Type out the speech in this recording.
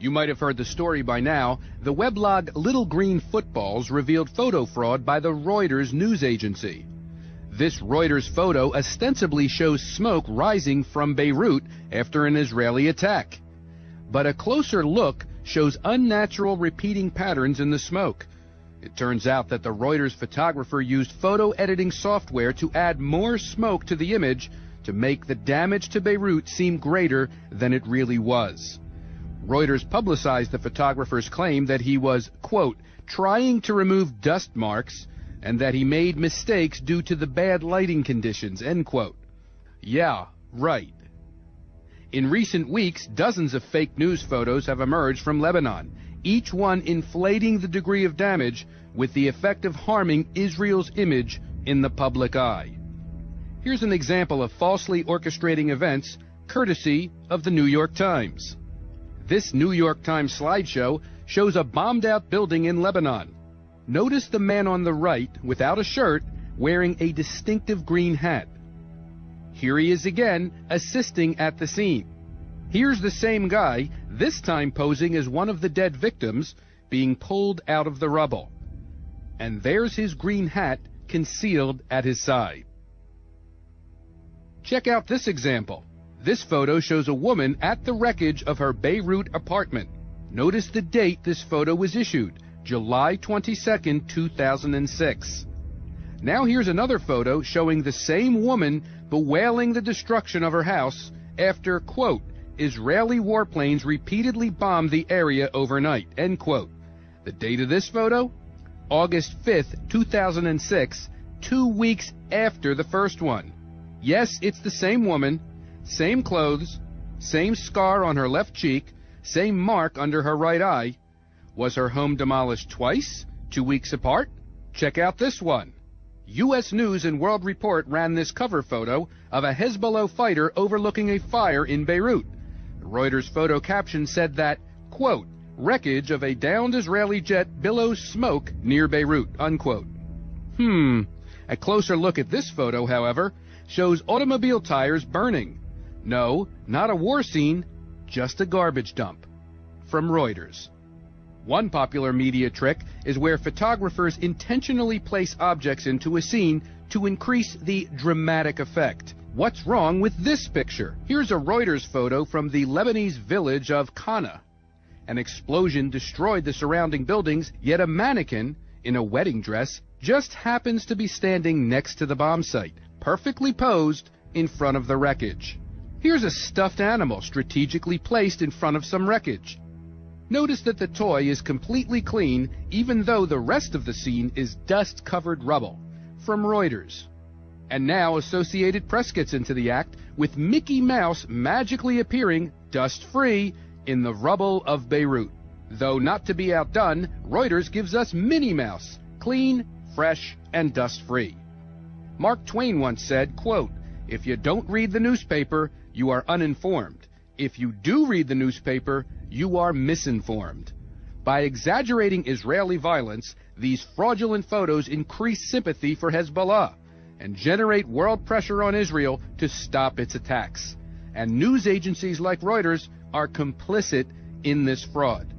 You might have heard the story by now. The weblog Little Green Footballs revealed photo fraud by the Reuters news agency. This Reuters photo ostensibly shows smoke rising from Beirut after an Israeli attack. But a closer look shows unnatural repeating patterns in the smoke. It turns out that the Reuters photographer used photo editing software to add more smoke to the image to make the damage to Beirut seem greater than it really was. Reuters publicized the photographer's claim that he was, quote, trying to remove dust marks and that he made mistakes due to the bad lighting conditions, end quote. Yeah, right. In recent weeks, dozens of fake news photos have emerged from Lebanon, each one inflating the degree of damage with the effect of harming Israel's image in the public eye. Here's an example of falsely orchestrating events, courtesy of the New York Times. This New York Times slideshow shows a bombed-out building in Lebanon. Notice the man on the right, without a shirt, wearing a distinctive green hat. Here he is again, assisting at the scene. Here's the same guy, this time posing as one of the dead victims, being pulled out of the rubble. And there's his green hat concealed at his side. Check out this example. This photo shows a woman at the wreckage of her Beirut apartment. Notice the date this photo was issued, July 22, 2006. Now here's another photo showing the same woman bewailing the destruction of her house after, quote, Israeli warplanes repeatedly bombed the area overnight, end quote. The date of this photo? August 5, 2006, 2 weeks after the first one. Yes, it's the same woman, same clothes, same scar on her left cheek, same mark under her right eye. Was her home demolished twice, 2 weeks apart? Check out this one. U.S. News and World Report ran this cover photo of a Hezbollah fighter overlooking a fire in Beirut. The Reuters photo caption said that, quote, wreckage of a downed Israeli jet billows smoke near Beirut, unquote. A closer look at this photo, however, shows automobile tires burning. No, not a war scene, just a garbage dump. From Reuters. One popular media trick is where photographers intentionally place objects into a scene to increase the dramatic effect. What's wrong with this picture? Here's a Reuters photo from the Lebanese village of CANAL. An explosion destroyed the surrounding buildings, yet a mannequin in a wedding dress just happens to be standing next to the bomb site, perfectly posed in front of the wreckage. Here's a stuffed animal strategically placed in front of some wreckage. Notice that the toy is completely clean, even though the rest of the scene is dust-covered rubble. From Reuters. And now Associated Press gets into the act, with Mickey Mouse magically appearing, dust-free, in the rubble of Beirut. Though not to be outdone, Reuters gives us Minnie Mouse, clean, fresh, and dust-free. Mark Twain once said, quote, if you don't read the newspaper, you are uninformed. If you do read the newspaper, you are misinformed. By exaggerating Israeli violence, these fraudulent photos increase sympathy for Hezbollah and generate world pressure on Israel to stop its attacks. And news agencies like Reuters are complicit in this fraud.